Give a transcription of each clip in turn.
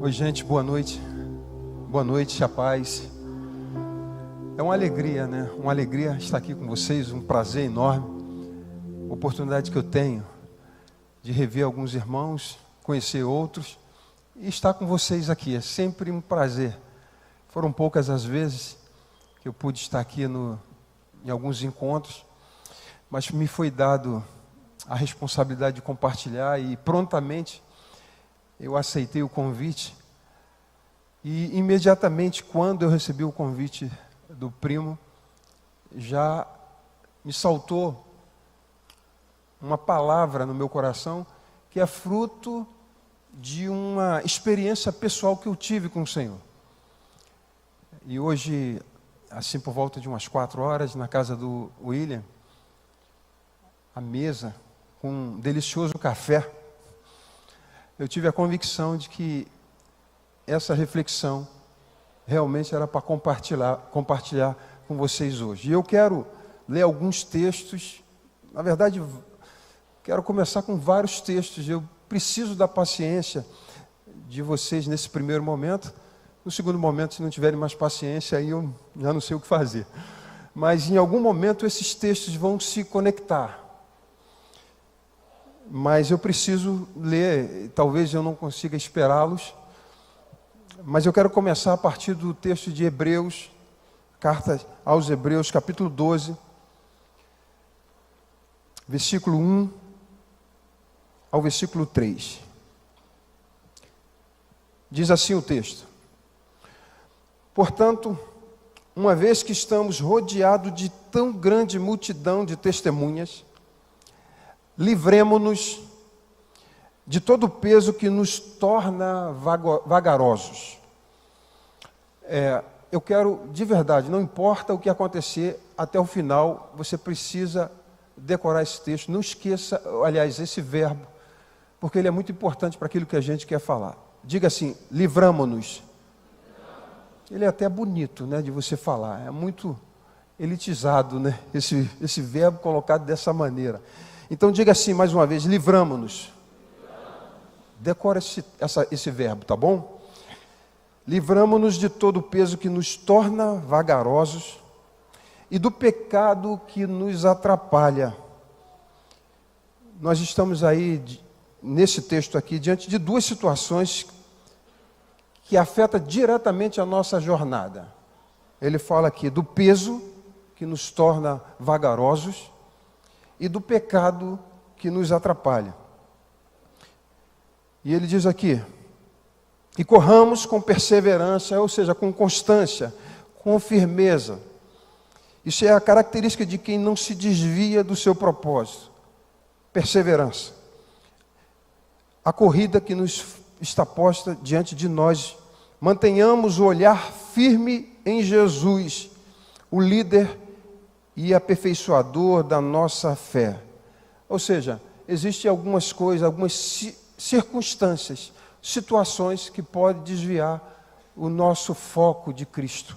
Oi, gente, boa noite. Boa noite, a paz. É uma alegria, né? Uma alegria estar aqui com vocês, um prazer enorme. Oportunidade que eu tenho de rever alguns irmãos, conhecer outros e estar com vocês aqui. É sempre um prazer. Foram poucas as vezes que eu pude estar aqui em alguns encontros, mas me foi dado a responsabilidade de compartilhar e prontamente eu aceitei o convite. E imediatamente quando eu recebi o convite do primo, já me saltou uma palavra no meu coração que é fruto de uma experiência pessoal que eu tive com o Senhor. E hoje, assim por volta de umas 4 horas, na casa do William, à mesa, com um delicioso café, eu tive a convicção de que essa reflexão realmente era para compartilhar com vocês hoje. E eu quero ler alguns textos, na verdade, quero começar com vários textos. Eu preciso da paciência de vocês nesse primeiro momento. No segundo momento, se não tiverem mais paciência, aí eu já não sei o que fazer. Mas em algum momento esses textos vão se conectar. Mas eu preciso ler, talvez eu não consiga esperá-los, mas eu quero começar a partir do texto de Hebreus, carta aos Hebreus, capítulo 12, versículo 1 ao versículo 3. Diz assim o texto: portanto, uma vez que estamos rodeados de tão grande multidão de testemunhas, livremo-nos de todo o peso que nos torna vagarosos. Eu quero, de verdade, não importa o que acontecer, até o final, você precisa decorar esse texto. Não esqueça, aliás, esse verbo, porque ele é muito importante para aquilo que a gente quer falar. Diga assim: livramo-nos. Ele é até bonito, né, de você falar. É muito elitizado, né, esse verbo colocado dessa maneira. Então diga assim mais uma vez: livramo-nos. Decora esse verbo, tá bom? Livramo-nos de todo o peso que nos torna vagarosos e do pecado que nos atrapalha. Nós estamos aí, nesse texto aqui, diante de duas situações que afetam diretamente a nossa jornada. Ele fala aqui do peso que nos torna vagarosos e do pecado que nos atrapalha. E ele diz aqui: e corramos com perseverança, ou seja, com constância, com firmeza. Isso é a característica de quem não se desvia do seu propósito. Perseverança. A corrida que nos está posta diante de nós. Mantenhamos o olhar firme em Jesus, o líder e aperfeiçoador da nossa fé. Ou seja, existem algumas coisas, algumas circunstâncias, situações que podem desviar o nosso foco de Cristo.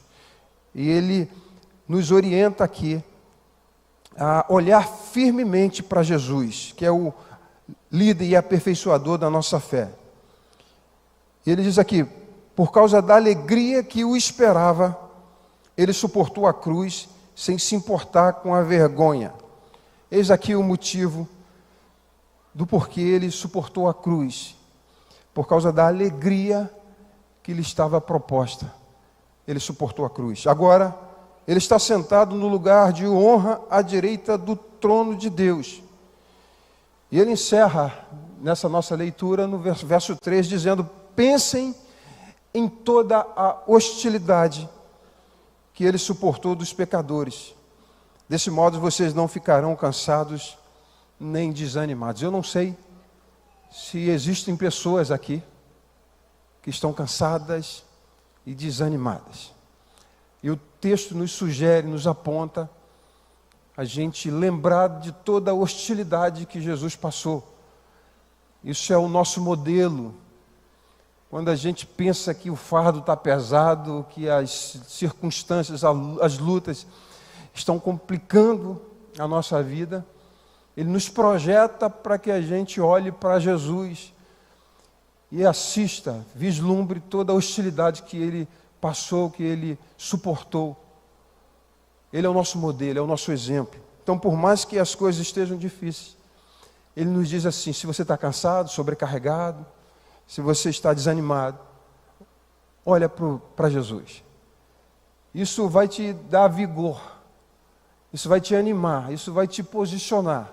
E ele nos orienta aqui a olhar firmemente para Jesus, que é o líder e aperfeiçoador da nossa fé. Ele diz aqui: por causa da alegria que o esperava, ele suportou a cruz sem se importar com a vergonha. Eis aqui o motivo do porquê ele suportou a cruz. Por causa da alegria que lhe estava proposta, ele suportou a cruz. Agora, ele está sentado no lugar de honra à direita do trono de Deus. E ele encerra nessa nossa leitura no verso 3, dizendo: pensem em toda a hostilidade que ele suportou dos pecadores. Desse modo vocês não ficarão cansados nem desanimados. Eu não sei se existem pessoas aqui que estão cansadas e desanimadas. E o texto nos sugere, nos aponta a gente lembrar de toda a hostilidade que Jesus passou. Isso é o nosso modelo. Quando a gente pensa que o fardo está pesado, que as circunstâncias, as lutas estão complicando a nossa vida, ele nos projeta para que a gente olhe para Jesus e assista, vislumbre toda a hostilidade que ele passou, que ele suportou. Ele é o nosso modelo, é o nosso exemplo. Então, por mais que as coisas estejam difíceis, ele nos diz assim: se você está cansado, sobrecarregado, se você está desanimado, olha para Jesus. Isso vai te dar vigor, isso vai te animar, isso vai te posicionar.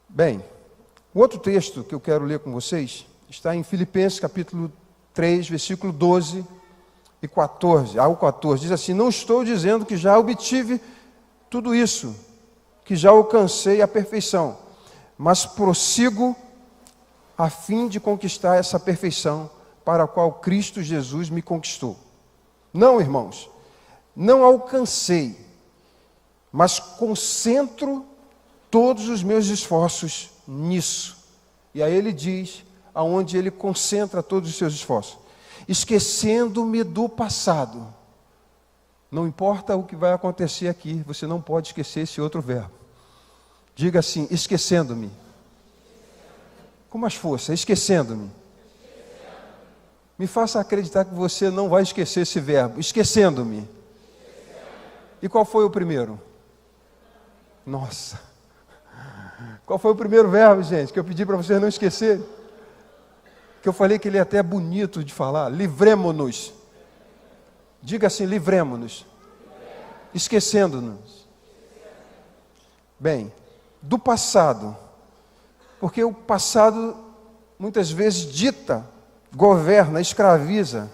Bem, o outro texto que eu quero ler com vocês está em Filipenses capítulo 3, versículo 12 e 14, ao 14, diz assim: não estou dizendo que já obtive tudo isso, que já alcancei a perfeição, mas prossigo a fim de conquistar essa perfeição para a qual Cristo Jesus me conquistou. Não, irmãos, não alcancei, mas concentro todos os meus esforços nisso. E aí ele diz aonde ele concentra todos os seus esforços: esquecendo-me do passado. Não importa o que vai acontecer aqui, você não pode esquecer esse outro verbo. Diga assim: esquecendo-me. Com mais força: esquecendo-me. Me faça acreditar que você não vai esquecer esse verbo: esquecendo-me. E qual foi o primeiro? Nossa! Qual foi o primeiro verbo, gente, que eu pedi para vocês não esquecerem? Que eu falei que ele é até bonito de falar: livremo-nos. Diga assim: livremo-nos. Esquecendo-nos. Bem, do passado. Porque o passado muitas vezes dita, governa, escraviza.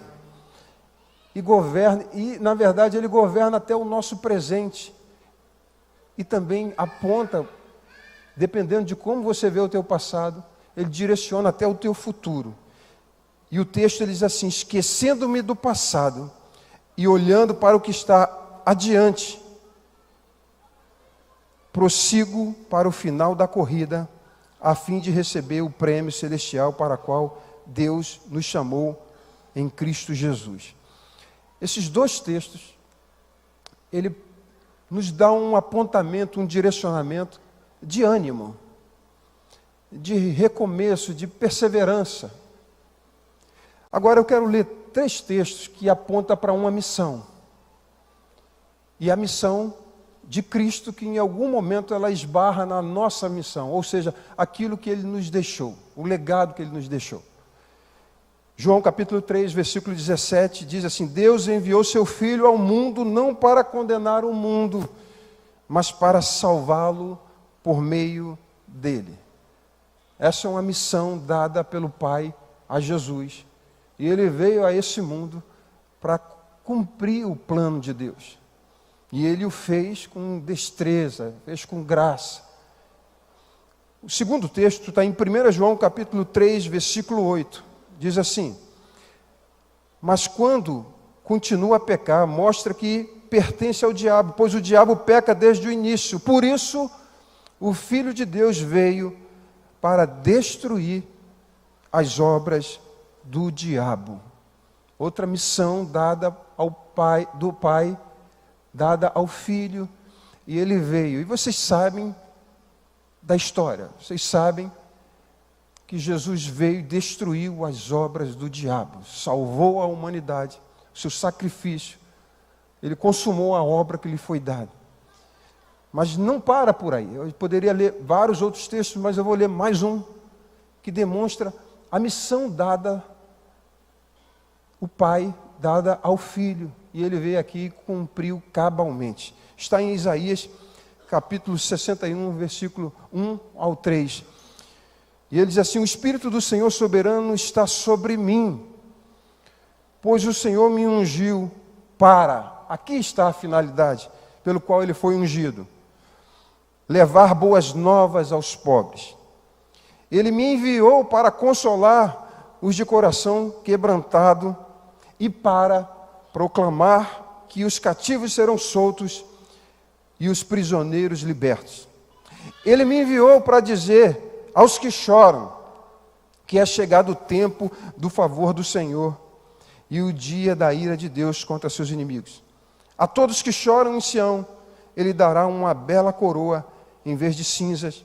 E governa, e na verdade ele governa até o nosso presente. E também aponta, dependendo de como você vê o teu passado, ele direciona até o teu futuro. E o texto ele diz assim: esquecendo-me do passado e olhando para o que está adiante, prossigo para o final da corrida, a fim de receber o prêmio celestial para o qual Deus nos chamou em Cristo Jesus. Esses dois textos, ele nos dá um apontamento, um direcionamento de ânimo, de recomeço, de perseverança. Agora eu quero ler 3 textos que apontam para uma missão. E a missão de Cristo, que em algum momento ela esbarra na nossa missão, ou seja, aquilo que Ele nos deixou, o legado que Ele nos deixou. João capítulo 3, versículo 17, diz assim: Deus enviou seu Filho ao mundo não para condenar o mundo, mas para salvá-lo por meio dele. Essa é uma missão dada pelo Pai a Jesus. E Ele veio a esse mundo para cumprir o plano de Deus. E Ele o fez com destreza, fez com graça. O segundo texto está em 1 João capítulo 3, versículo 8. Diz assim: mas quando continua a pecar, mostra que pertence ao diabo, pois o diabo peca desde o início. Por isso, o Filho de Deus veio para destruir as obras do diabo. Outra missão dada ao Pai, do Pai, dada ao Filho, e ele veio. E vocês sabem da história, vocês sabem que Jesus veio e destruiu as obras do diabo, salvou a humanidade, seu sacrifício, ele consumou a obra que lhe foi dada. Mas não para por aí, eu poderia ler vários outros textos, mas eu vou ler mais um, que demonstra a missão dada, o Pai, dada ao Filho, e ele veio aqui e cumpriu cabalmente. Está em Isaías, capítulo 61, versículo 1 ao 3. E ele diz assim: o Espírito do Senhor soberano está sobre mim, pois o Senhor me ungiu para, aqui está a finalidade pelo qual ele foi ungido, levar boas novas aos pobres. Ele me enviou para consolar os de coração quebrantado e para proclamar que os cativos serão soltos e os prisioneiros libertos. Ele me enviou para dizer aos que choram que é chegado o tempo do favor do Senhor e o dia da ira de Deus contra seus inimigos. A todos que choram em Sião, Ele dará uma bela coroa em vez de cinzas,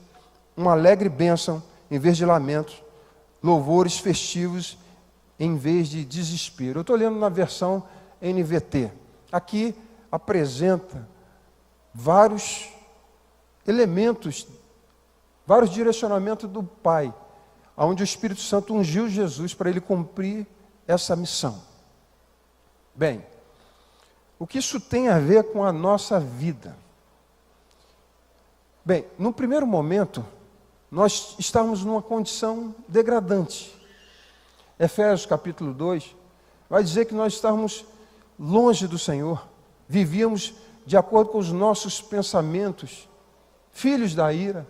uma alegre bênção em vez de lamentos, louvores festivos em vez de desespero. Eu estou lendo na versão NVT. Aqui apresenta vários elementos, vários direcionamentos do Pai, onde o Espírito Santo ungiu Jesus para ele cumprir essa missão. Bem, o que isso tem a ver com a nossa vida? Bem, no primeiro momento, nós estávamos numa condição degradante. Efésios capítulo 2 vai dizer que nós estávamos longe do Senhor, vivíamos de acordo com os nossos pensamentos, filhos da ira,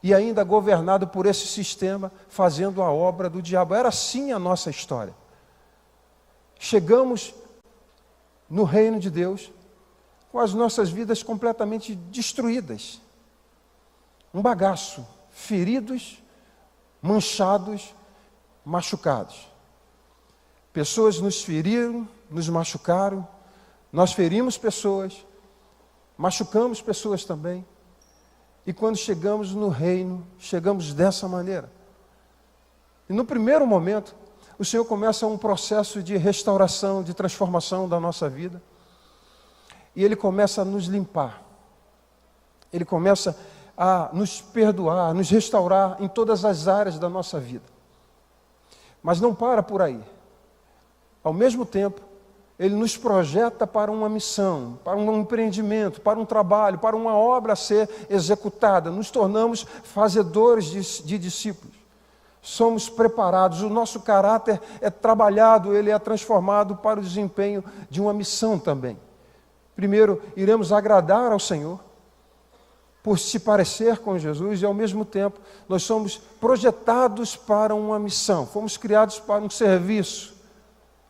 e ainda governado por esse sistema, fazendo a obra do diabo. Era assim a nossa história. Chegamos no reino de Deus com as nossas vidas completamente destruídas. Um bagaço, feridos, manchados, machucados. Pessoas nos feriram, nos machucaram, nós ferimos pessoas, machucamos pessoas também. E quando chegamos no reino, chegamos dessa maneira. E no primeiro momento, o Senhor começa um processo de restauração, de transformação da nossa vida. E Ele começa a nos limpar. Ele começa a nos perdoar, a nos restaurar em todas as áreas da nossa vida. Mas não para por aí. Ao mesmo tempo, Ele nos projeta para uma missão, para um empreendimento, para um trabalho, para uma obra a ser executada. Nos tornamos fazedores de discípulos. Somos preparados, o nosso caráter é trabalhado, ele é transformado para o desempenho de uma missão também. Primeiro, iremos agradar ao Senhor, por se parecer com Jesus, e ao mesmo tempo, nós somos projetados para uma missão, fomos criados para um serviço.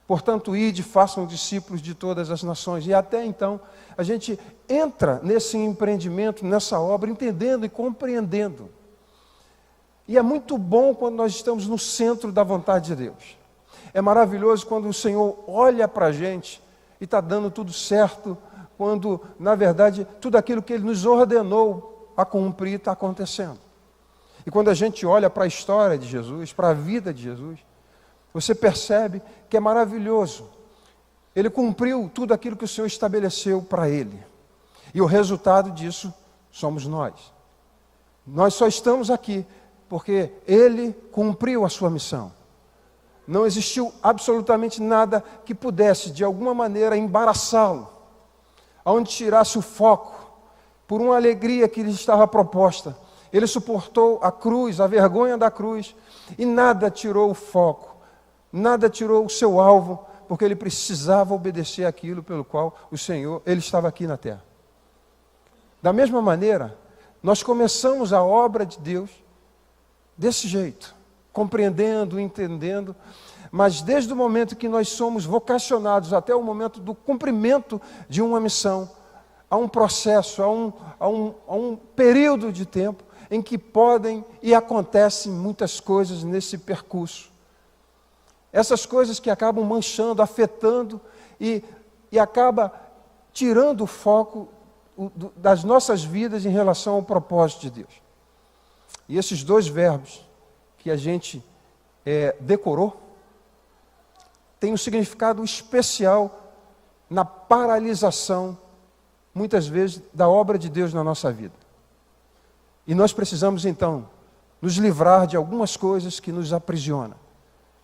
Portanto, ide, façam discípulos de todas as nações. E até então, a gente entra nesse empreendimento, nessa obra, entendendo e compreendendo. E é muito bom quando nós estamos no centro da vontade de Deus. É maravilhoso quando o Senhor olha para a gente e está dando tudo certo, quando, na verdade, tudo aquilo que Ele nos ordenou a cumprir está acontecendo. E quando a gente olha para a história de Jesus, para a vida de Jesus, você percebe que é maravilhoso. Ele cumpriu tudo aquilo que o Senhor estabeleceu para Ele. E o resultado disso somos nós. Nós só estamos aqui porque Ele cumpriu a sua missão. Não existiu absolutamente nada que pudesse, de alguma maneira, embaraçá-lo, aonde tirasse o foco, por uma alegria que lhe estava proposta. Ele suportou a cruz, a vergonha da cruz, e nada tirou o foco, nada tirou o seu alvo, porque ele precisava obedecer aquilo pelo qual o Senhor, ele estava aqui na terra. Da mesma maneira, nós começamos a obra de Deus desse jeito, compreendendo, entendendo, mas desde o momento que nós somos vocacionados até o momento do cumprimento de uma missão, há um processo, há um período de tempo em que podem e acontecem muitas coisas nesse percurso. Essas coisas que acabam manchando, afetando e acaba tirando o foco das nossas vidas em relação ao propósito de Deus. E esses dois verbos que a gente decorou, têm um significado especial na paralisação, muitas vezes, da obra de Deus na nossa vida. E nós precisamos, então, nos livrar de algumas coisas que nos aprisionam,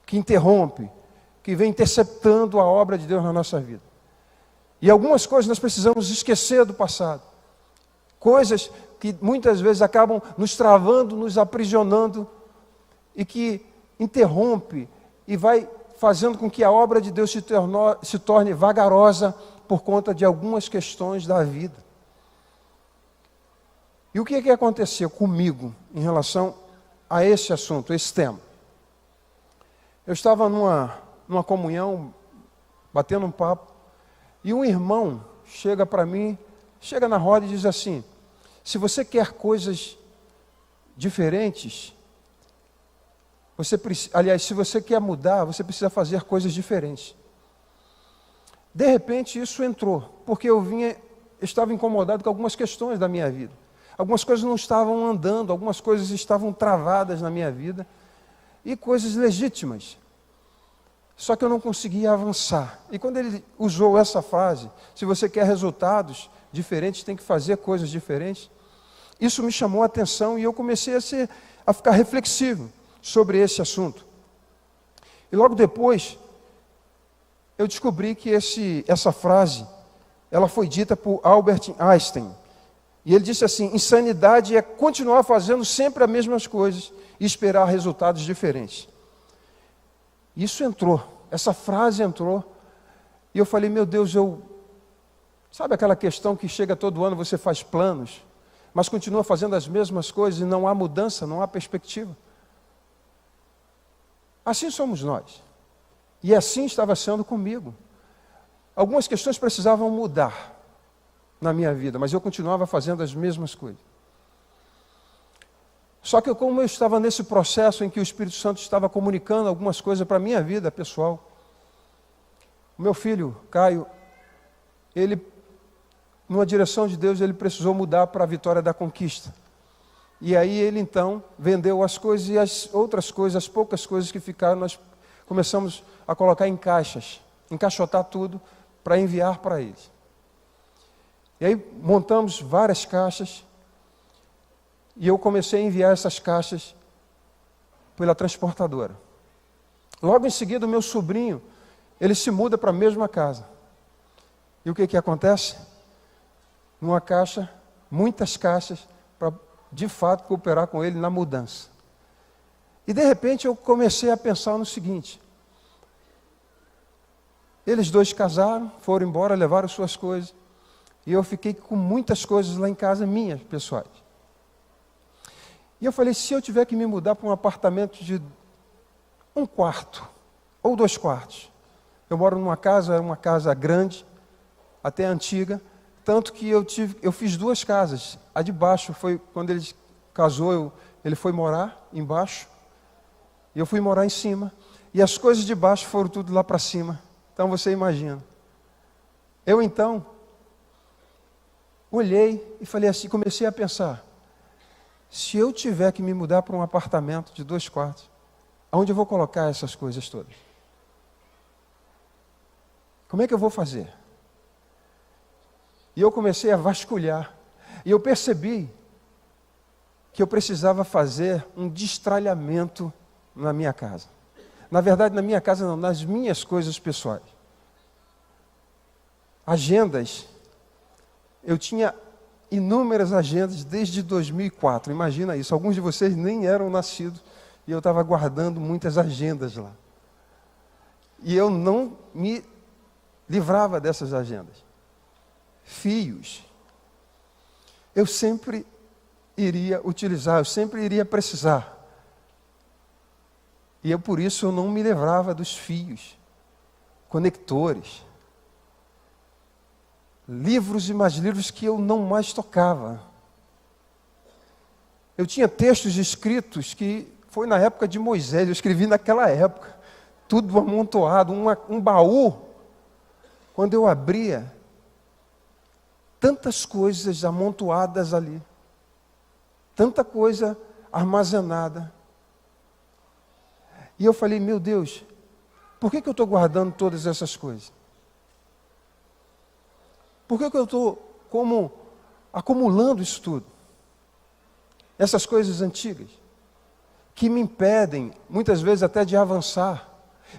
que interrompe, que vem interceptando a obra de Deus na nossa vida. E algumas coisas nós precisamos esquecer do passado. Coisas que muitas vezes acabam nos travando, nos aprisionando, e que interrompe e vai fazendo com que a obra de Deus se torne vagarosa por conta de algumas questões da vida. E o que é que aconteceu comigo em relação a esse assunto, a esse tema? Eu estava numa comunhão, batendo um papo, e um irmão chega para mim, chega na roda e diz assim: se você quer coisas diferentes, se você quer mudar, você precisa fazer coisas diferentes. De repente isso entrou, porque eu estava incomodado com algumas questões da minha vida. Algumas coisas não estavam andando, algumas coisas estavam travadas na minha vida. e coisas legítimas. Só que eu não conseguia avançar. E quando ele usou essa frase, se você quer resultados diferentes, tem que fazer coisas diferentes, isso me chamou a atenção e eu comecei a ficar reflexivo sobre esse assunto. E logo depois, eu descobri que essa frase, ela foi dita por Albert Einstein. E ele disse assim: insanidade é continuar fazendo sempre as mesmas coisas e esperar resultados diferentes. Isso entrou, essa frase entrou, e eu falei, meu Deus, sabe aquela questão que chega todo ano, você faz planos, mas continua fazendo as mesmas coisas e não há mudança, não há perspectiva? Assim somos nós. E assim estava sendo comigo. Algumas questões precisavam mudar na minha vida, mas eu continuava fazendo as mesmas coisas. Só que como eu estava nesse processo em que o Espírito Santo estava comunicando algumas coisas para a minha vida pessoal, o meu filho, Caio, ele, numa direção de Deus, ele precisou mudar para a Vitória da Conquista. E aí ele então vendeu as coisas e as outras coisas, as poucas coisas que ficaram, nós começamos a colocar em caixas, encaixotar tudo para enviar para ele. E aí montamos várias caixas e eu comecei a enviar essas caixas pela transportadora. Logo em seguida, o meu sobrinho, ele se muda para a mesma casa. E o que acontece? Numa caixa, muitas caixas, para de fato cooperar com ele na mudança. E de repente eu comecei a pensar no seguinte: eles dois casaram, foram embora, levaram suas coisas, e eu fiquei com muitas coisas lá em casa minhas, pessoais. E eu falei, se eu tiver que me mudar para um apartamento de 1 quarto ou 2 quartos, eu moro numa casa, uma casa grande, até antiga, tanto que eu fiz 2 casas. A de baixo foi quando ele casou, ele foi morar embaixo, e eu fui morar em cima, e as coisas de baixo foram tudo lá para cima. Então você imagina. Eu então olhei e falei assim, comecei a pensar, se eu tiver que me mudar para um apartamento de 2 quartos, aonde eu vou colocar essas coisas todas? Como é que eu vou fazer? E eu comecei a vasculhar, e eu percebi que eu precisava fazer um destralhamento na minha casa. Na verdade, na minha casa não, nas minhas coisas pessoais. Agendas, eu tinha inúmeras agendas desde 2004, imagina isso, alguns de vocês nem eram nascidos, e eu estava guardando muitas agendas lá. E eu não me livrava dessas agendas. Fios, eu sempre iria utilizar, eu sempre iria precisar. E por isso eu não me livrava dos fios, conectores, livros e mais livros que eu não mais tocava. Eu tinha textos escritos que foi na época de Moisés, eu escrevi naquela época, tudo amontoado, um baú. Quando eu abria, tantas coisas amontoadas ali, tanta coisa armazenada. E eu falei, meu Deus, por que eu estou guardando todas essas coisas? Por que eu estou acumulando isso tudo? Essas coisas antigas, que me impedem, muitas vezes até de avançar.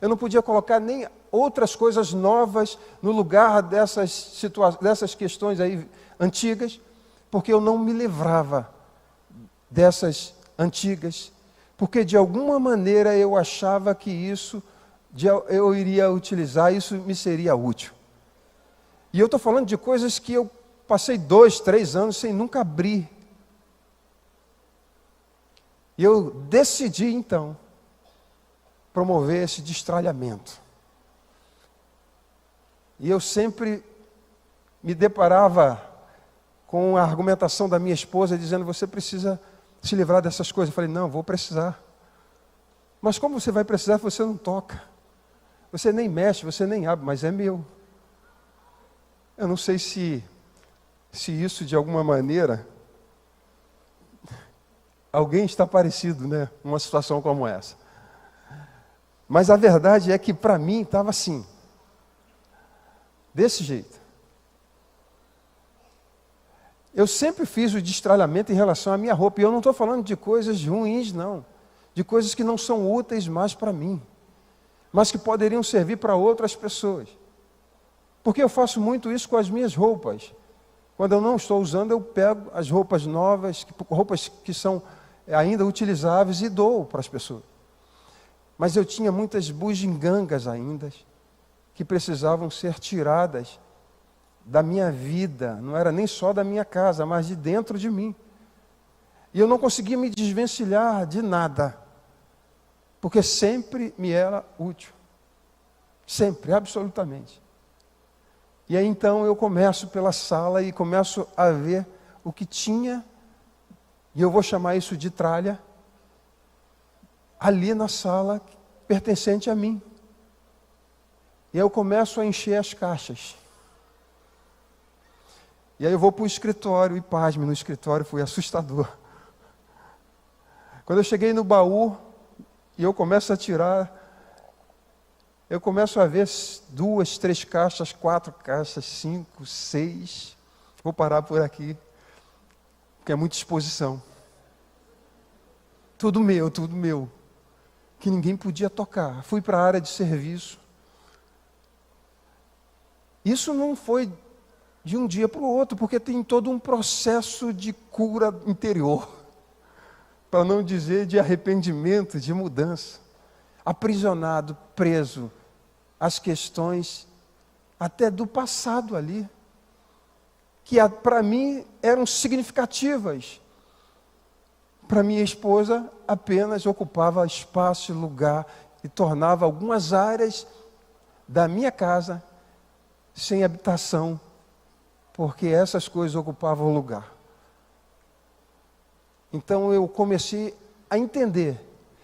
Eu não podia colocar nem outras coisas novas no lugar dessas questões aí antigas, porque eu não me livrava dessas antigas, porque de alguma maneira eu achava que isso eu iria utilizar, isso me seria útil. E eu estou falando de coisas que eu passei 2, 3 anos sem nunca abrir. E eu decidi então promover esse destralhamento. E eu sempre me deparava com a argumentação da minha esposa dizendo, você precisa se livrar dessas coisas. Eu falei, não, vou precisar. Mas como você vai precisar se você não toca? Você nem mexe, você nem abre, mas é meu. Eu não sei se isso de alguma maneira, alguém está parecido, né? Numa situação como essa. Mas a verdade é que para mim estava assim, desse jeito. Eu sempre fiz o destralhamento em relação à minha roupa, e eu não estou falando de coisas ruins, não. De coisas que não são úteis mais para mim, mas que poderiam servir para outras pessoas. Porque eu faço muito isso com as minhas roupas. Quando eu não estou usando, eu pego as roupas novas, roupas que são ainda utilizáveis, e dou para as pessoas. Mas eu tinha muitas bugigangas ainda, que precisavam ser tiradas da minha vida. Não era nem só da minha casa, mas de dentro de mim. E eu não conseguia me desvencilhar de nada, porque sempre me era útil. Sempre, absolutamente. E aí então eu começo pela sala e começo a ver o que tinha, e eu vou chamar isso de tralha, ali na sala, pertencente a mim. E aí eu começo a encher as caixas. E aí eu vou para o escritório, e pasme, no escritório foi assustador. Quando eu cheguei no baú, e eu começo a tirar, eu começo a ver 2, 3 caixas, 4 caixas, 5, 6. Vou parar por aqui, porque é muita exposição. Tudo meu, que ninguém podia tocar. Fui para a área de serviço. Isso não foi de um dia para o outro, porque tem todo um processo de cura interior, para não dizer de arrependimento, de mudança. Aprisionado, preso, as questões até do passado ali, que para mim eram significativas. Para minha esposa apenas ocupava espaço e lugar, e tornava algumas áreas da minha casa sem habitação, porque essas coisas ocupavam lugar. Então eu comecei a entender.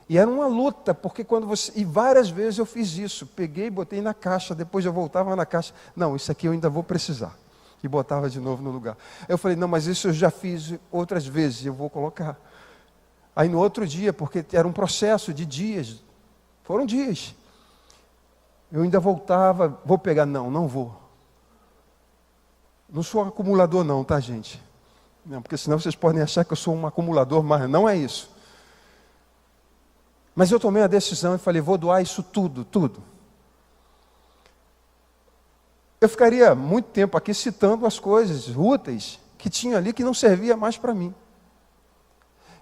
E era uma luta, porque e várias vezes eu fiz isso. Peguei e botei na caixa, depois eu voltava na caixa. Não, isso aqui eu ainda vou precisar. E botava de novo no lugar. Eu falei, não, mas isso eu já fiz outras vezes, eu vou colocar. Aí no outro dia, porque era um processo de dias, foram dias. Eu ainda voltava, vou pegar, não vou. Não sou acumulador não, tá, gente? Não, porque senão vocês podem achar que eu sou um acumulador, mas não é isso. Mas eu tomei a decisão e falei, vou doar isso tudo. Eu ficaria muito tempo aqui citando as coisas úteis que tinha ali que não servia mais para mim.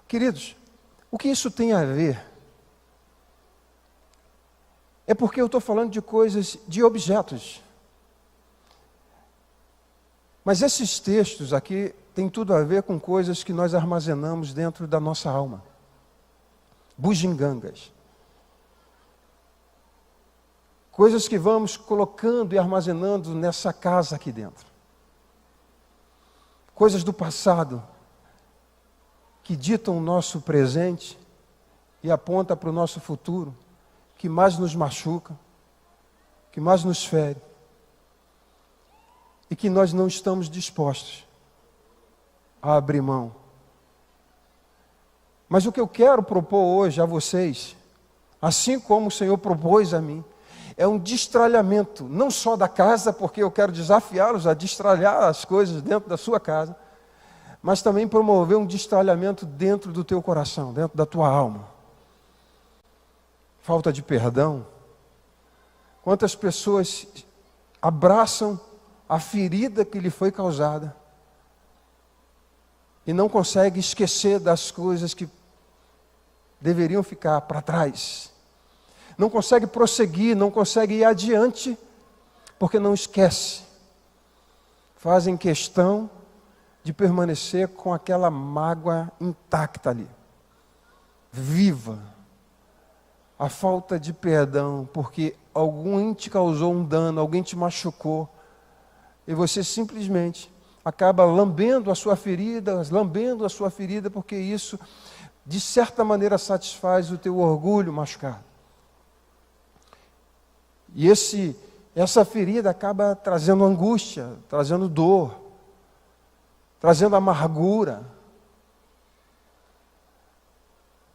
Queridos, o que isso tem a ver? É porque eu estou falando de coisas, de objetos. Mas esses textos aqui têm tudo a ver com coisas que nós armazenamos dentro da nossa alma. Bugigangas. Coisas que vamos colocando e armazenando nessa casa aqui dentro. Coisas do passado que ditam o nosso presente e apontam para o nosso futuro, que mais nos machuca, que mais nos fere, e que nós não estamos dispostos a abrir mão. Mas o que eu quero propor hoje a vocês, assim como o Senhor propôs a mim, é um destralhamento, não só da casa, porque eu quero desafiá-los a destralhar as coisas dentro da sua casa, mas também promover um destralhamento dentro do teu coração, dentro da tua alma. Falta de perdão. Quantas pessoas abraçam a ferida que lhe foi causada e não conseguem esquecer das coisas que deveriam ficar para trás. Não consegue prosseguir, não consegue ir adiante, porque não esquece. Fazem questão de permanecer com aquela mágoa intacta ali, viva. A falta de perdão, porque alguém te causou um dano, alguém te machucou, e você simplesmente acaba lambendo a sua ferida, porque isso, de certa maneira, satisfaz o teu orgulho machucado. E essa ferida acaba trazendo angústia, trazendo dor, trazendo amargura.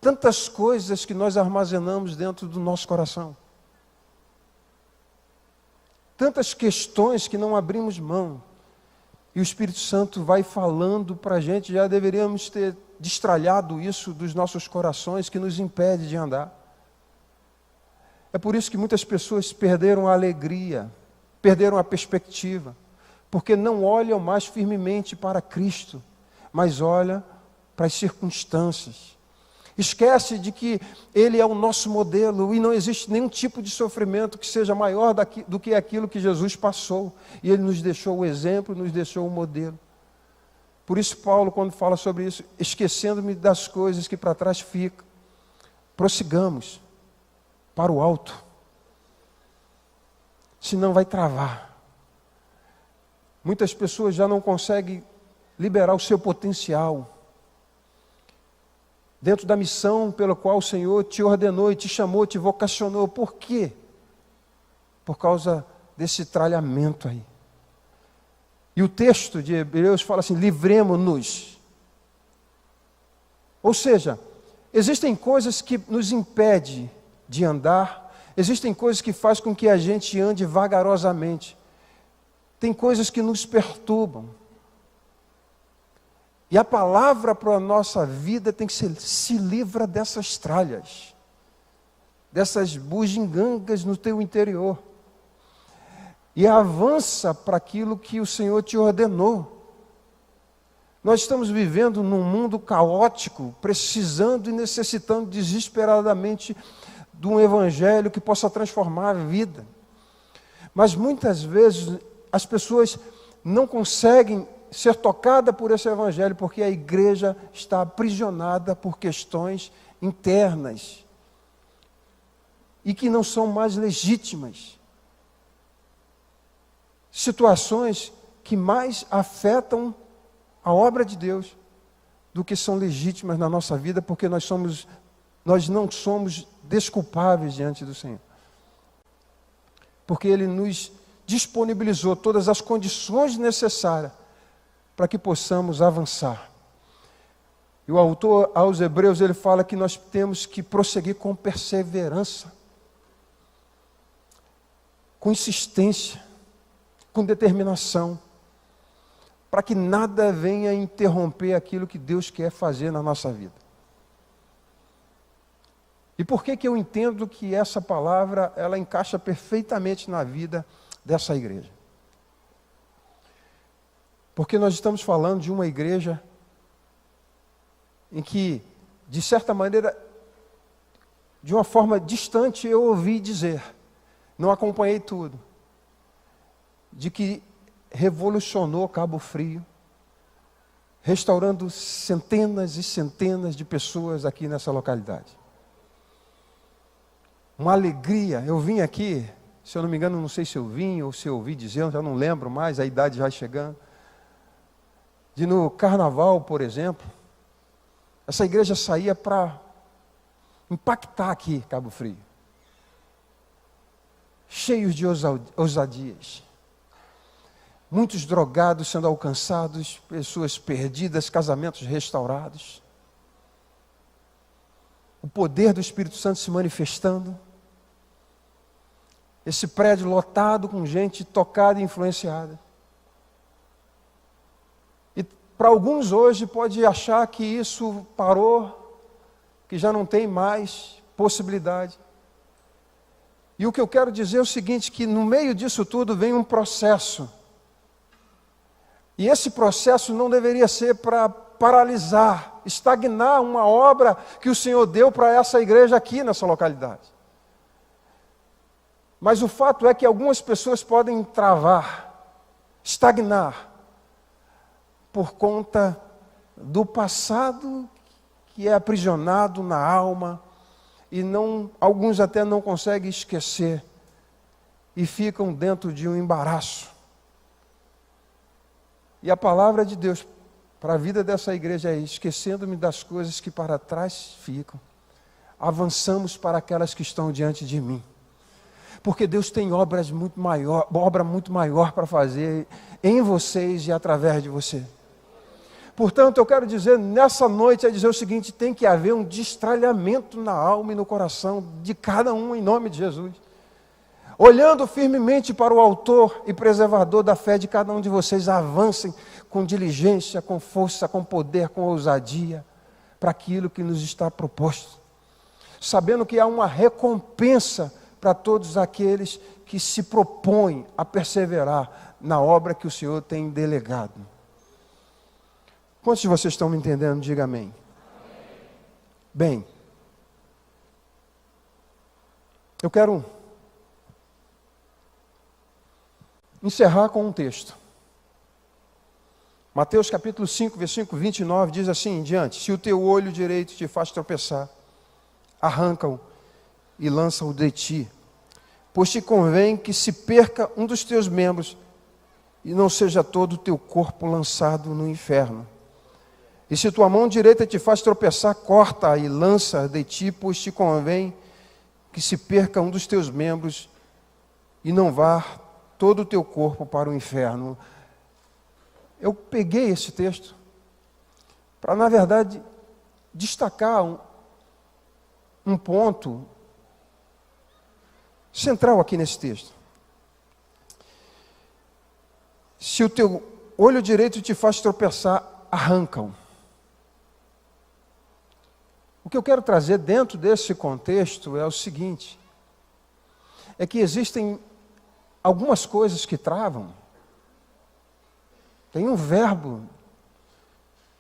Tantas coisas que nós armazenamos dentro do nosso coração. tantas questões que não abrimos mão. E o Espírito Santo vai falando para a gente, já deveríamos ter destralhado isso dos nossos corações, que nos impede de andar. É por isso que muitas pessoas perderam a alegria, perderam a perspectiva, porque não olham mais firmemente para Cristo, mas olham para as circunstâncias. Esquece de que Ele é o nosso modelo e não existe nenhum tipo de sofrimento que seja maior do que aquilo que Jesus passou. E Ele nos deixou o exemplo, nos deixou o modelo. Por isso Paulo, quando fala sobre isso, esquecendo-me das coisas que para trás ficam, prossigamos para o alto, senão vai travar. Muitas pessoas já não conseguem liberar o seu potencial dentro da missão pela qual o Senhor te ordenou e te chamou, te vocacionou. Por quê? Por causa desse tralhamento aí. E o texto de Hebreus fala assim: livremo-nos. Ou seja, existem coisas que nos impedem de andar, existem coisas que fazem com que a gente ande vagarosamente, tem coisas que nos perturbam. E a palavra para a nossa vida tem que ser: se livra dessas tralhas, dessas bugigangas no teu interior, e avança para aquilo que o Senhor te ordenou. Nós estamos vivendo num mundo caótico, precisando e necessitando desesperadamente de um evangelho que possa transformar a vida. Mas muitas vezes as pessoas não conseguem ser tocada por esse evangelho, porque a igreja está aprisionada por questões internas e que não são mais legítimas. Situações que mais afetam a obra de Deus do que são legítimas na nossa vida, porque nós não somos desculpáveis diante do Senhor. Porque Ele nos disponibilizou todas as condições necessárias para que possamos avançar. E o autor aos Hebreus, ele fala que nós temos que prosseguir com perseverança, com insistência, com determinação, para que nada venha interromper aquilo que Deus quer fazer na nossa vida. E por que eu entendo que essa palavra, ela encaixa perfeitamente na vida dessa igreja? Porque nós estamos falando de uma igreja em que, de certa maneira, de uma forma distante, eu ouvi dizer, não acompanhei tudo, de que revolucionou Cabo Frio, restaurando centenas e centenas de pessoas aqui nessa localidade. Uma alegria. Eu vim aqui, se eu não me engano, não sei se eu vim ou se eu ouvi dizer, já não lembro mais, a idade já chegando, de no carnaval, por exemplo, essa igreja saía para impactar aqui Cabo Frio, cheios de ousadias, muitos drogados sendo alcançados, pessoas perdidas, casamentos restaurados, o poder do Espírito Santo se manifestando, esse prédio lotado com gente tocada e influenciada. E para alguns hoje pode achar que isso parou, que já não tem mais possibilidade. E o que eu quero dizer é o seguinte, que no meio disso tudo vem um processo. E esse processo não deveria ser para paralisar, estagnar uma obra que o Senhor deu para essa igreja aqui nessa localidade. Mas o fato é que algumas pessoas podem travar, estagnar, por conta do passado que é aprisionado na alma, e alguns até não conseguem esquecer, e ficam dentro de um embaraço. E a palavra de Deus para a vida dessa igreja é: esquecendo-me das coisas que para trás ficam, avançamos para aquelas que estão diante de mim. Porque Deus tem obra muito maior para fazer em vocês e através de você. Portanto, eu quero dizer nessa noite, o seguinte: tem que haver um destralhamento na alma e no coração de cada um, em nome de Jesus. olhando firmemente para o autor e preservador da fé de cada um de vocês, avancem com diligência, com força, com poder, com ousadia, para aquilo que nos está proposto, sabendo que há uma recompensa para todos aqueles que se propõem a perseverar na obra que o Senhor tem delegado. Quantos de vocês estão me entendendo? Diga amém. Bem, eu quero encerrar com um texto. Mateus capítulo 5, versículo 29, diz assim em diante: se o teu olho direito te faz tropeçar, arranca-o e lança-o de ti, pois te convém que se perca um dos teus membros e não seja todo o teu corpo lançado no inferno. E se tua mão direita te faz tropeçar, corta-a e lança de ti, pois te convém que se perca um dos teus membros e não vá todo o teu corpo para o inferno. Eu peguei esse texto para, na verdade, destacar um ponto central aqui nesse texto. Se o teu olho direito te faz tropeçar, arranca-o. O que eu quero trazer dentro desse contexto é o seguinte: é que existem algumas coisas que travam. Tem um verbo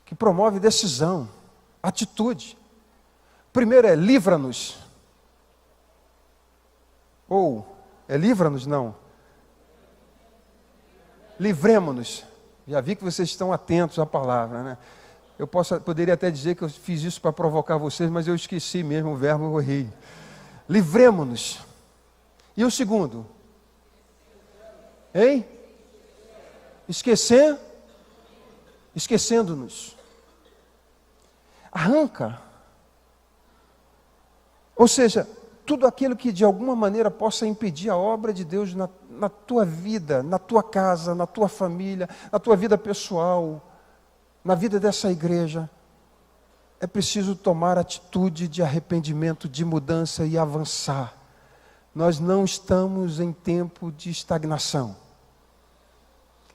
que promove decisão, atitude. Primeiro é livra-nos. Ou é livra-nos? Não. Livremo-nos. Já vi que vocês estão atentos à palavra, né? Eu poderia até dizer que eu fiz isso para provocar vocês, mas eu esqueci mesmo o verbo, eu errei. Livremo-nos. E o segundo? Hein? Esquecendo-nos. Arranca. Ou seja, tudo aquilo que de alguma maneira possa impedir a obra de Deus na tua vida, na tua casa, na tua família, na tua vida pessoal, na vida dessa igreja. É preciso tomar atitude de arrependimento, de mudança e avançar. Nós não estamos em tempo de estagnação.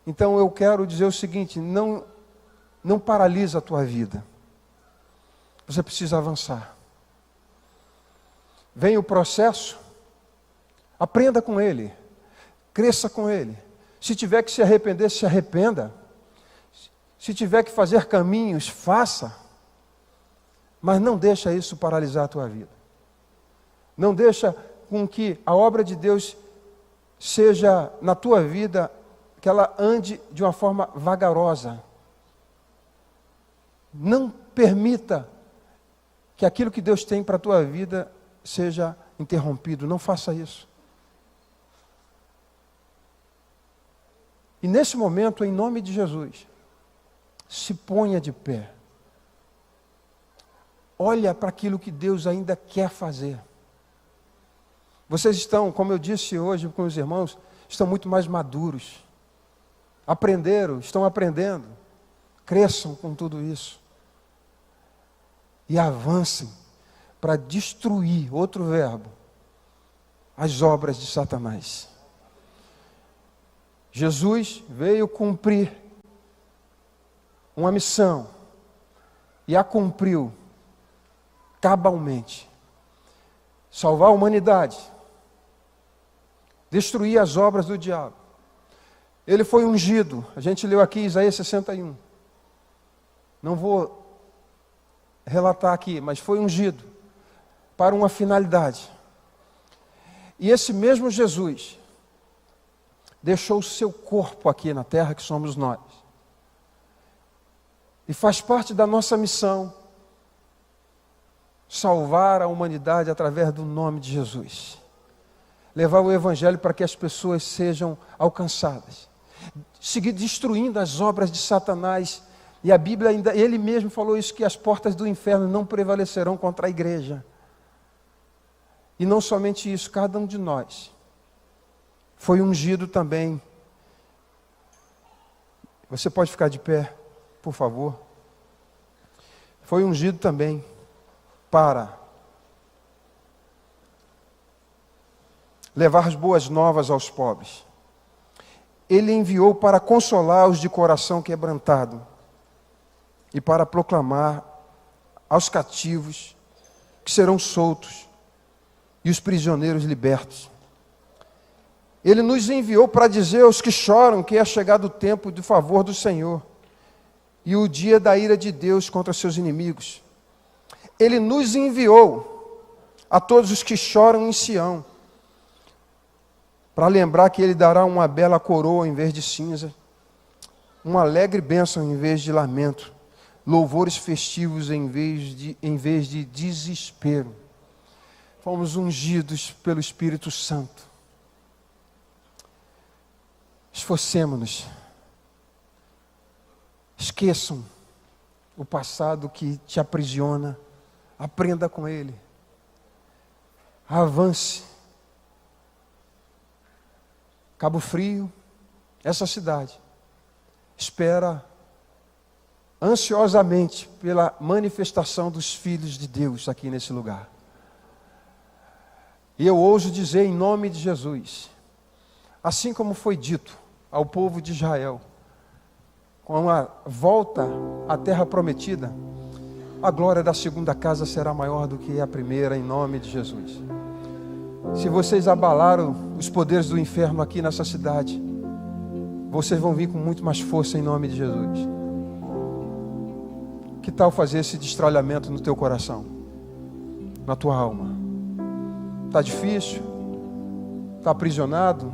Então eu quero dizer o seguinte: não paralisa a tua vida. Você precisa avançar. Vem o processo, aprenda com ele, cresça com ele. Se tiver que se arrepender, se arrependa. Se tiver que fazer caminhos, faça. Mas não deixa isso paralisar a tua vida. Não deixa com que a obra de Deus seja na tua vida, que ela ande de uma forma vagarosa. Não permita que aquilo que Deus tem para a tua vida seja interrompido. Não faça isso. E nesse momento, em nome de Jesus, se ponha de pé. Olha para aquilo que Deus ainda quer fazer. Vocês estão, como eu disse hoje com os irmãos, estão muito mais maduros. Aprenderam, estão aprendendo. Cresçam com tudo isso. E avancem para destruir, outro verbo, as obras de Satanás. Jesus veio cumprir uma missão e a cumpriu cabalmente. Salvar a humanidade, destruir as obras do diabo. Ele foi ungido. A gente leu aqui Isaías 61. Não vou relatar aqui, mas foi ungido para uma finalidade. E esse mesmo Jesus deixou o seu corpo aqui na terra, que somos nós. E faz parte da nossa missão salvar a humanidade através do nome de Jesus. Levar o evangelho para que as pessoas sejam alcançadas. Seguir destruindo as obras de Satanás. E a Bíblia ainda, ele mesmo falou isso, que as portas do inferno não prevalecerão contra a igreja. E não somente isso, cada um de nós foi ungido também. Você pode ficar de pé, por favor. Foi ungido também para levar as boas novas aos pobres. Ele enviou para consolar os de coração quebrantado e para proclamar aos cativos que serão soltos e os prisioneiros libertos. Ele nos enviou para dizer aos que choram que é chegado o tempo do favor do Senhor e o dia da ira de Deus contra seus inimigos. Ele nos enviou a todos os que choram em Sião, para lembrar que Ele dará uma bela coroa em vez de cinza, uma alegre bênção em vez de lamento, louvores festivos em vez de desespero. Fomos ungidos pelo Espírito Santo. Esforcemo-nos. Esqueçam o passado que te aprisiona. Aprenda com ele. Avance. Cabo Frio, essa cidade, espera ansiosamente pela manifestação dos filhos de Deus aqui nesse lugar. E eu ouso dizer em nome de Jesus, assim como foi dito ao povo de Israel, com a volta à terra prometida, a glória da segunda casa será maior do que a primeira, em nome de Jesus. Se vocês abalaram os poderes do inferno aqui nessa cidade, vocês vão vir com muito mais força em nome de Jesus. Que tal fazer esse destralhamento no teu coração, na tua alma? Está difícil? Está aprisionado?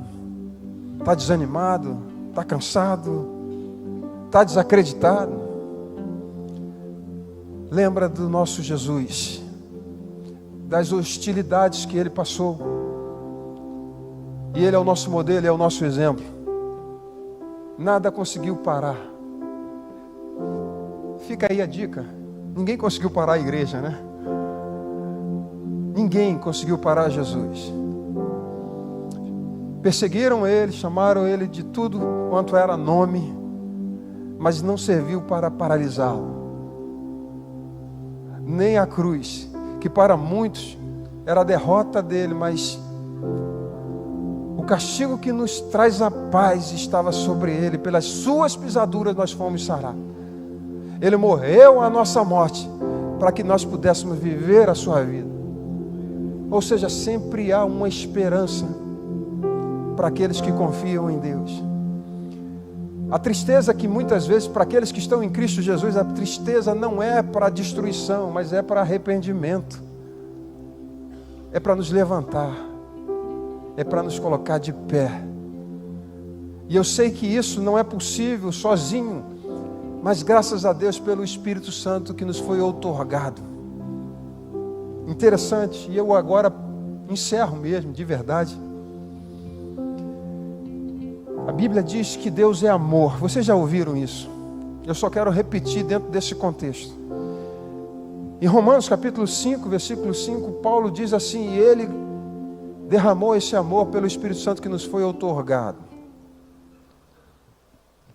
Está desanimado? Está cansado? Está desacreditado? Lembra do nosso Jesus, das hostilidades que Ele passou. E Ele é o nosso modelo, Ele é o nosso exemplo. Nada conseguiu parar. Fica aí a dica. Ninguém conseguiu parar a igreja, né? Ninguém conseguiu parar Jesus. Perseguiram Ele, chamaram Ele de tudo quanto era nome, mas não serviu para paralisá-lo. Nem a cruz, que para muitos era a derrota dele, mas o castigo que nos traz a paz estava sobre ele. Pelas suas pisaduras nós fomos sarados. Ele morreu a nossa morte para que nós pudéssemos viver a sua vida. Ou seja, sempre há uma esperança para aqueles que confiam em Deus. A tristeza que muitas vezes, para aqueles que estão em Cristo Jesus, a tristeza não é para destruição, mas é para arrependimento. É para nos levantar. É para nos colocar de pé. E eu sei que isso não é possível sozinho, mas graças a Deus pelo Espírito Santo que nos foi outorgado. Interessante, e eu agora encerro mesmo, de verdade. A Bíblia diz que Deus é amor. Vocês já ouviram isso? Eu só quero repetir dentro desse contexto. Em Romanos capítulo 5, versículo 5, Paulo diz assim: e Ele derramou esse amor pelo Espírito Santo que nos foi outorgado.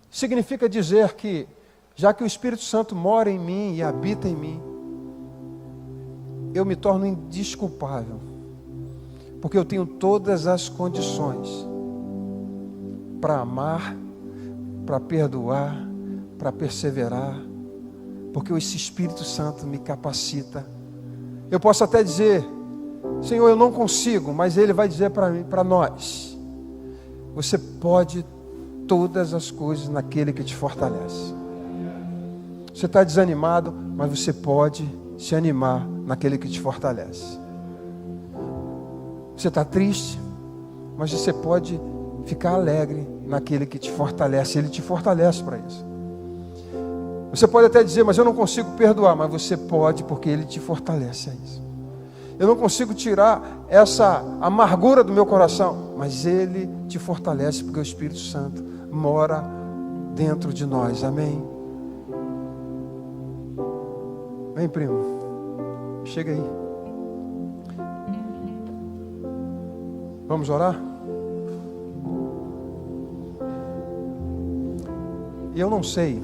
Significa dizer que, já que o Espírito Santo mora em mim e habita em mim, eu me torno indesculpável, porque eu tenho todas as condições para amar, para perdoar, para perseverar, porque esse Espírito Santo me capacita. Eu posso até dizer: Senhor, eu não consigo, mas Ele vai dizer para nós: você pode todas as coisas naquele que te fortalece. Você está desanimado, mas você pode se animar naquele que te fortalece. Você está triste, mas você pode ficar alegre naquele que te fortalece. Ele te fortalece para isso. Você pode até dizer: mas eu não consigo perdoar. Mas você pode, porque Ele te fortalece a isso. Eu não consigo tirar essa amargura do meu coração, mas Ele te fortalece, porque o Espírito Santo mora dentro de nós. Amém? Vem, primo, chega aí. Vamos orar? Eu não sei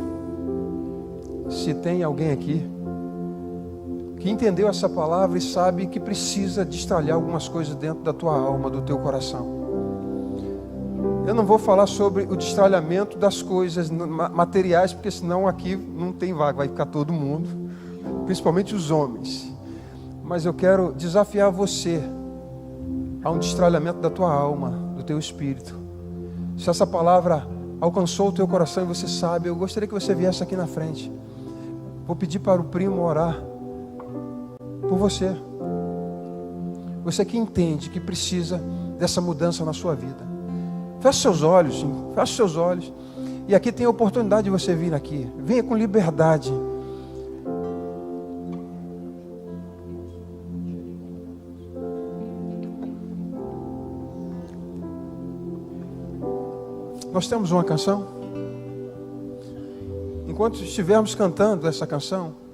se tem alguém aqui que entendeu essa palavra e sabe que precisa destralhar algumas coisas dentro da tua alma, do teu coração. Eu não vou falar sobre o destralhamento das coisas materiais, porque senão aqui não tem vaga, vai ficar todo mundo, principalmente os homens. Mas eu quero desafiar você a um destralhamento da tua alma, do teu espírito. Se essa palavra alcançou o teu coração e você sabe, eu gostaria que você viesse aqui na frente. Vou pedir para o primo orar por você. Você que entende que precisa dessa mudança na sua vida. Feche seus olhos, sim. Feche seus olhos. E aqui tem a oportunidade de você vir aqui. Venha com liberdade. Nós temos uma canção. Enquanto estivermos cantando essa canção,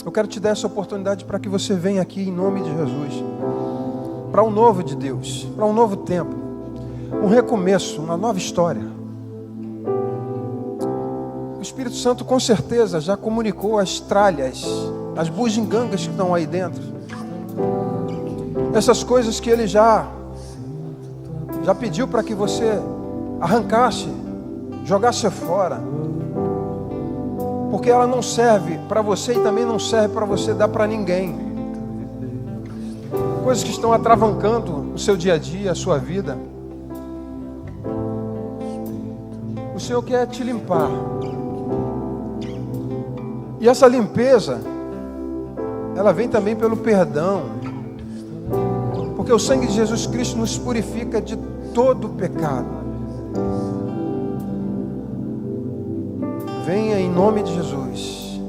eu quero te dar essa oportunidade para que você venha aqui em nome de Jesus, para um novo de Deus, para um novo tempo, um recomeço, uma nova história. O Espírito Santo com certeza já comunicou as tralhas, as bugigangas que estão aí dentro, essas coisas que Ele já pediu para que você arrancasse, jogasse fora, porque ela não serve para você e também não serve para você dar para ninguém. Coisas que estão atravancando o seu dia a dia, a sua vida. O Senhor quer te limpar. E essa limpeza, ela vem também pelo perdão, porque o sangue de Jesus Cristo nos purifica de todo pecado. Venha em nome de Jesus.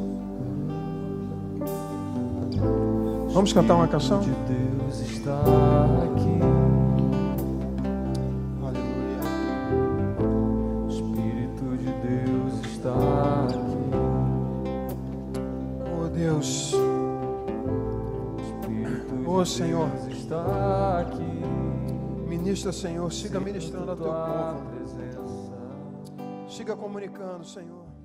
Vamos cantar uma canção? De Deus está aqui. Aleluia. O Espírito de Deus está aqui. Oh Deus. O Espírito Oh de Senhor. Deus está aqui. Ministra, Senhor. Siga ministrando a teu Tua povo. presença. Siga comunicando, Senhor.